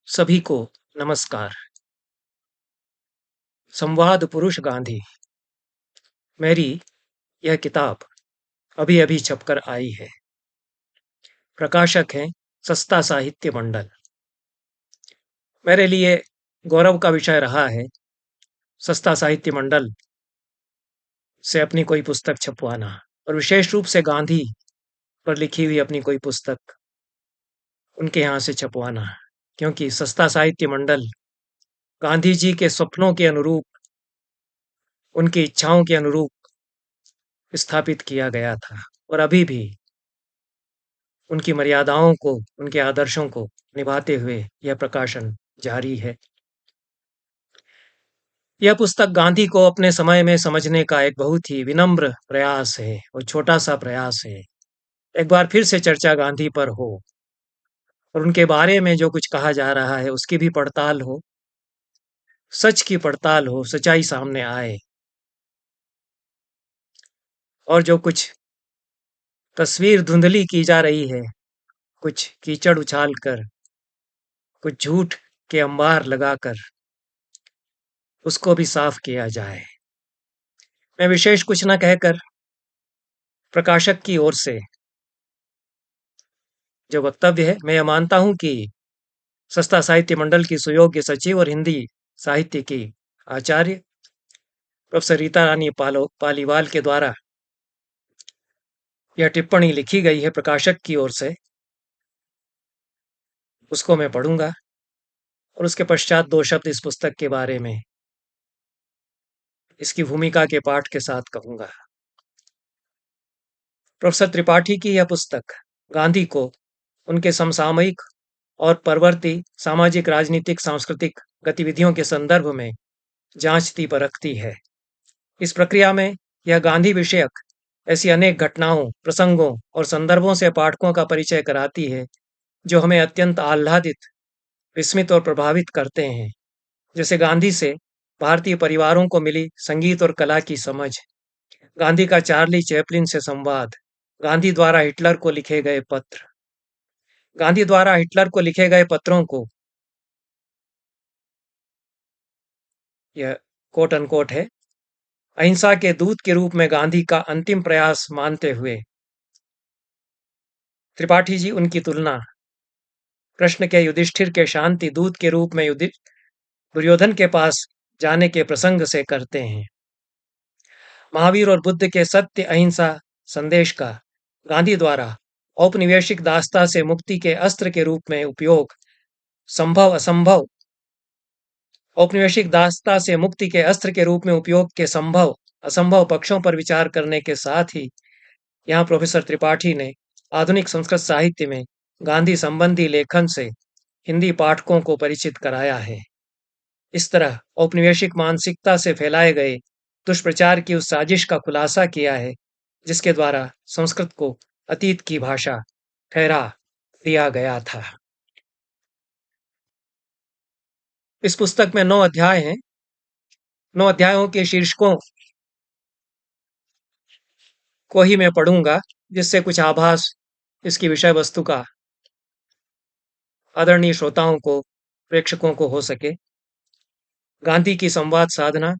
सभी को नमस्कार। संवाद पुरुष गांधी मेरी यह किताब अभी-अभी छपकर आई है। प्रकाशक हैं सस्ता साहित्य मंडल। मेरे लिए गौरव का विषय रहा है सस्ता साहित्य मंडल से अपनी कोई पुस्तक छपवाना और विशेष रूप से गांधी पर लिखी हुई अपनी कोई पुस्तक उनके यहाँ से छपवाना, क्योंकि सस्ता साहित्य मंडल गांधी जी के सपनों के अनुरूप, उनकी इच्छाओं के अनुरूप स्थापित किया गया था और अभी भी उनकी मर्यादाओं को, उनके आदर्शों को निभाते हुए यह प्रकाशन जारी है। यह पुस्तक गांधी को अपने समय में समझने का एक बहुत ही विनम्र प्रयास है और छोटा-सा प्रयास है। एक बार फिर से चर्चा गांधी पर हो और उनके बारे में जो कुछ कहा जा रहा है उसकी भी पड़ताल हो, सच की पड़ताल हो, सच्चाई सामने आए और जो कुछ तस्वीर धुंधली की जा रही है, कुछ कीचड़ उछाल कर, कुछ झूठ के अंबार लगाकर उसको भी साफ किया जाए। मैं विशेष कुछ न कहकर प्रकाशक की ओर से जो वक्तव्य है, मैं यह मानता हूं कि सस्ता साहित्य मंडल की सुयोग्य सचिव और हिंदी साहित्य की आचार्य प्रोफेसर रीता रानी पालीवाल के द्वारा यह टिप्पणी लिखी गई है प्रकाशक की ओर से, उसको मैं पढ़ूंगा और उसके पश्चात दो शब्द इस पुस्तक के बारे में इसकी भूमिका के पाठ के साथ कहूंगा। प्रोफेसर त्रिपाठी की यह पुस्तक गांधी को उनके समसामयिक और परवर्ती सामाजिक, राजनीतिक, सांस्कृतिक गतिविधियों के संदर्भ में जांचती परखती है। इस प्रक्रिया में यह गांधी विषयक ऐसी अनेक घटनाओं, प्रसंगों और संदर्भों से पाठकों का परिचय कराती है जो हमें अत्यंत आह्लादित, विस्मित और प्रभावित करते हैं। जैसे गांधी से भारतीय परिवारों को मिली संगीत और कला की समझ, गांधी का चार्ली चैपलिन से संवाद, गांधी द्वारा हिटलर को लिखे गए पत्र। गांधी द्वारा हिटलर को लिखे गए पत्रों को, यह कोट अनकोट है, अहिंसा के दूत के रूप में गांधी का अंतिम प्रयास मानते हुए त्रिपाठी जी उनकी तुलना कृष्ण के युधिष्ठिर के शांति दूत के रूप में दुर्योधन के पास जाने के प्रसंग से करते हैं। महावीर और बुद्ध के सत्य अहिंसा संदेश का गांधी द्वारा औपनिवेशिक दासता से मुक्ति के अस्त्र के रूप में उपयोग, संभव असंभव औपनिवेशिक दासता से मुक्ति के अस्त्र के रूप में उपयोग के संभव असंभव पक्षों पर विचार करने के साथ ही यहाँ प्रोफेसर त्रिपाठी ने आधुनिक संस्कृत साहित्य में गांधी संबंधी लेखन से हिंदी पाठकों को परिचित कराया है। इस तरह औपनिवेशिक मानसिकता से फैलाए गए दुष्प्रचार की उस साजिश का खुलासा किया है जिसके द्वारा संस्कृत को अतीत की भाषा ठहरा दिया गया था। इस पुस्तक में 9 अध्याय हैं। 9 अध्यायों के शीर्षकों को ही मैं पढ़ूंगा जिससे कुछ आभास इसकी विषय वस्तु का आदरणीय श्रोताओं को, प्रेक्षकों को हो सके। गांधी की संवाद साधना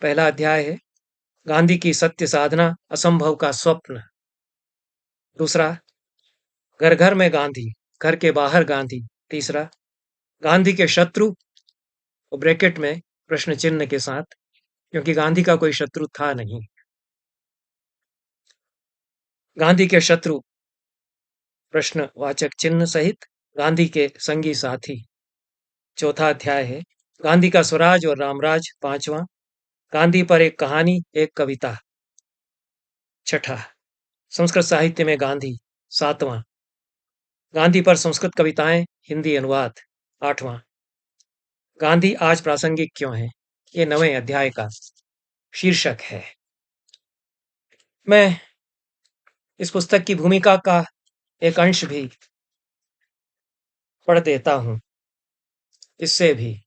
पहला अध्याय है। गांधी की सत्य साधना, असंभव का स्वप्न दूसरा। घर घर में गांधी, घर के बाहर गांधी तीसरा। गांधी के शत्रु, ब्रैकेट में प्रश्न चिन्ह के साथ, क्योंकि गांधी का कोई शत्रु था नहीं। गांधी के शत्रु प्रश्नवाचक चिन्ह सहित गांधी के संगी साथी चौथा अध्याय है। गांधी का स्वराज और रामराज पांचवा। गांधी पर एक कहानी, एक कविता छठा। संस्कृत साहित्य में गांधी सातवां। गांधी पर संस्कृत कविताएं हिंदी अनुवाद आठवां। गांधी आज प्रासंगिक क्यों है, ये 9वें अध्याय का शीर्षक है। मैं इस पुस्तक की भूमिका का एक अंश भी पढ़ देता हूं। इससे भी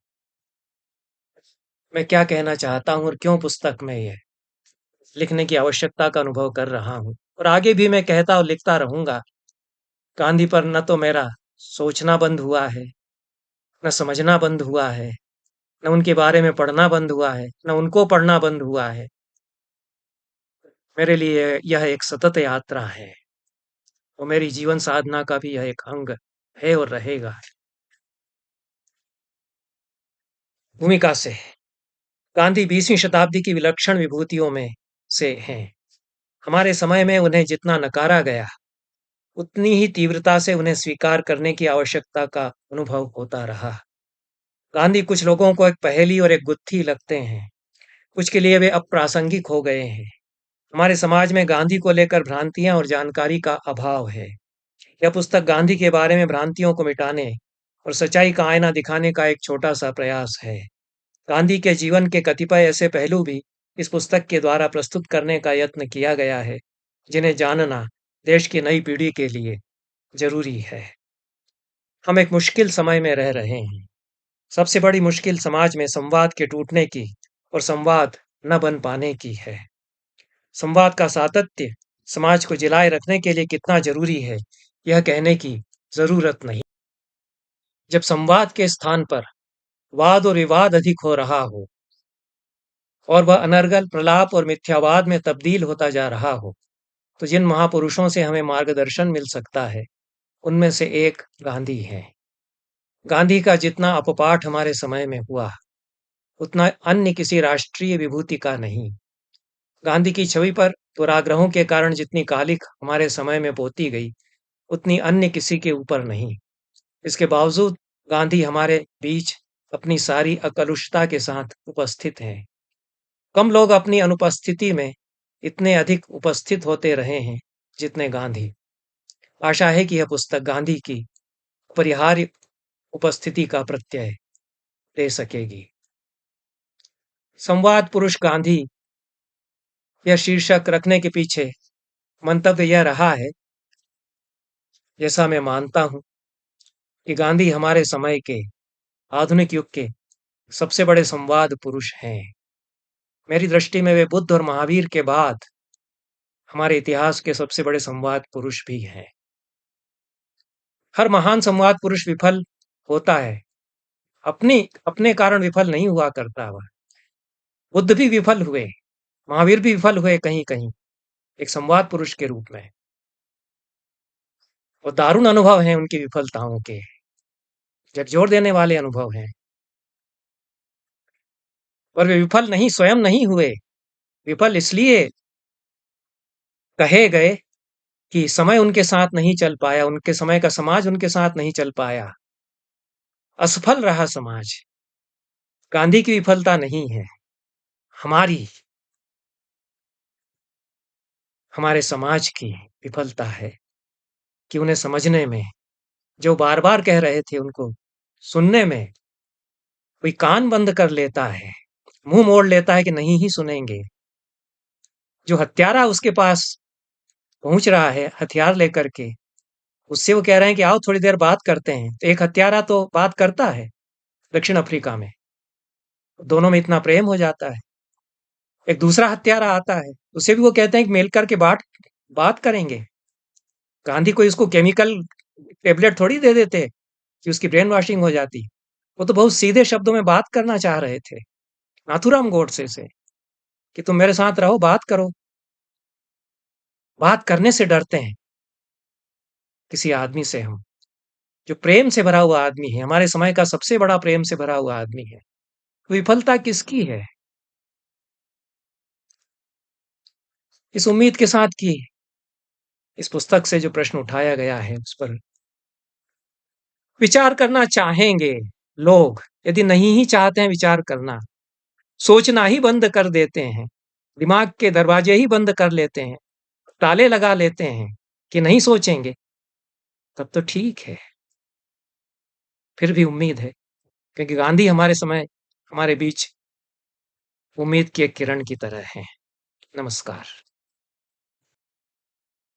मैं क्या कहना चाहता हूं और क्यों पुस्तक में यह लिखने की आवश्यकता का अनुभव कर रहा हूं, और आगे भी मैं कहता और लिखता रहूंगा। गांधी पर न तो मेरा सोचना बंद हुआ है, न समझना बंद हुआ है, न उनके बारे में पढ़ना बंद हुआ है, न उनको पढ़ना बंद हुआ है। मेरे लिए यह एक सतत यात्रा है और मेरी जीवन साधना का भी यह एक अंग है और रहेगा। भूमिका से गांधी 20वीं शताब्दी की विलक्षण विभूतियों में से हैं। हमारे समय में उन्हें जितना नकारा गया, उतनी ही तीव्रता से उन्हें स्वीकार करने की आवश्यकता का अनुभव होता रहा। गांधी कुछ लोगों को एक पहेली और एक गुत्थी लगते हैं, कुछ के लिए वे अप्रासंगिक हो गए हैं। हमारे समाज में गांधी को लेकर भ्रांतियां और जानकारी का अभाव है। यह पुस्तक गांधी के बारे में भ्रांतियों को मिटाने और सच्चाई का आईना दिखाने का एक छोटा सा प्रयास है। गांधी के जीवन के कतिपय ऐसे पहलू भी इस पुस्तक के द्वारा प्रस्तुत करने का यत्न किया गया है, जिन्हें जानना देश की नई पीढ़ी के लिए जरूरी है। हम एक मुश्किल समय में रह रहे हैं। सबसे बड़ी मुश्किल समाज में संवाद के टूटने की और संवाद न बन पाने की है। संवाद का सातत्य समाज को जिलाए रखने के लिए कितना जरूरी है, यह कहने की जरूरत नहीं। जब संवाद के स्थान पर वाद और विवाद अधिक हो रहा हो और वह अनर्गल प्रलाप और मिथ्यावाद में तब्दील होता जा रहा हो, तो जिन महापुरुषों से हमें मार्गदर्शन मिल सकता है, उनमें से एक गांधी हैं। गांधी का जितना अपपाठ हमारे समय में हुआ, उतना अन्य किसी राष्ट्रीय विभूति का नहीं। गांधी की छवि पर दुराग्रहों के कारण जितनी कालिख हमारे समय में पोती गई, उतनी अन्य किसी के ऊपर नहीं। इसके बावजूद गांधी हमारे बीच अपनी सारी अकलुषता के साथ उपस्थित हैं। कम लोग अपनी अनुपस्थिति में इतने अधिक उपस्थित होते रहे हैं जितने गांधी। आशा है कि यह पुस्तक गांधी की अपरिहार्य उपस्थिति का प्रत्यय दे सकेगी। संवाद पुरुष गांधी यह शीर्षक रखने के पीछे मंतव्य यह रहा है, जैसा मैं मानता हूं, कि गांधी हमारे समय के आधुनिक युग के सबसे बड़े संवाद पुरुष हैं। मेरी दृष्टि में वे बुद्ध और महावीर के बाद हमारे इतिहास के सबसे बड़े संवाद पुरुष भी हैं। हर महान संवाद पुरुष विफल होता है, अपनी अपने कारण विफल नहीं हुआ करता। वह बुद्ध भी विफल हुए, महावीर भी विफल हुए कहीं कहीं एक संवाद पुरुष के रूप में, और दारुण अनुभव हैं उनकी विफलताओं के, झकझोर देने वाले अनुभव हैं। और वे विफल नहीं, स्वयं नहीं हुए। विफल इसलिए कहे गए कि समय उनके साथ नहीं चल पाया, उनके समय का समाज उनके साथ नहीं चल पाया, असफल रहा समाज। गांधी की विफलता नहीं है, हमारी हमारे समाज की विफलता है कि उन्हें समझने में, जो बार बार कह रहे थे उनको सुनने में, कोई कान बंद कर लेता है, मुंह मोड़ लेता है कि नहीं ही सुनेंगे। जो हत्यारा उसके पास पहुंच रहा है हथियार लेकर के, उससे वो कह रहे हैं कि आओ थोड़ी देर बात करते हैं, तो एक हत्यारा तो बात करता है दक्षिण अफ्रीका में, दोनों में इतना प्रेम हो जाता है। एक दूसरा हत्यारा आता है, उसे भी वो कहते हैं कि मिल करके बात करेंगे। गांधी को इसको केमिकल टेबलेट थोड़ी दे देते कि उसकी ब्रेन वॉशिंग हो जाती। वो तो बहुत सीधे शब्दों में बात करना चाह रहे थे नाथूराम गोडसे से, कि तुम मेरे साथ रहो, बात करो। बात करने से डरते हैं किसी आदमी से हम, जो प्रेम से भरा हुआ आदमी है, हमारे समय का सबसे बड़ा प्रेम से भरा हुआ आदमी है। विफलता किसकी है? इस उम्मीद के साथ कि इस पुस्तक से जो प्रश्न उठाया गया है उस पर विचार करना चाहेंगे लोग। यदि नहीं ही चाहते हैं विचार करना, सोचना ही बंद कर देते हैं, दिमाग के दरवाजे ही बंद कर लेते हैं, ताले लगा लेते हैं कि नहीं सोचेंगे, तब तो ठीक है। फिर भी उम्मीद है, क्योंकि गांधी हमारे समय हमारे बीच उम्मीद की एक किरण की तरह हैं। नमस्कार।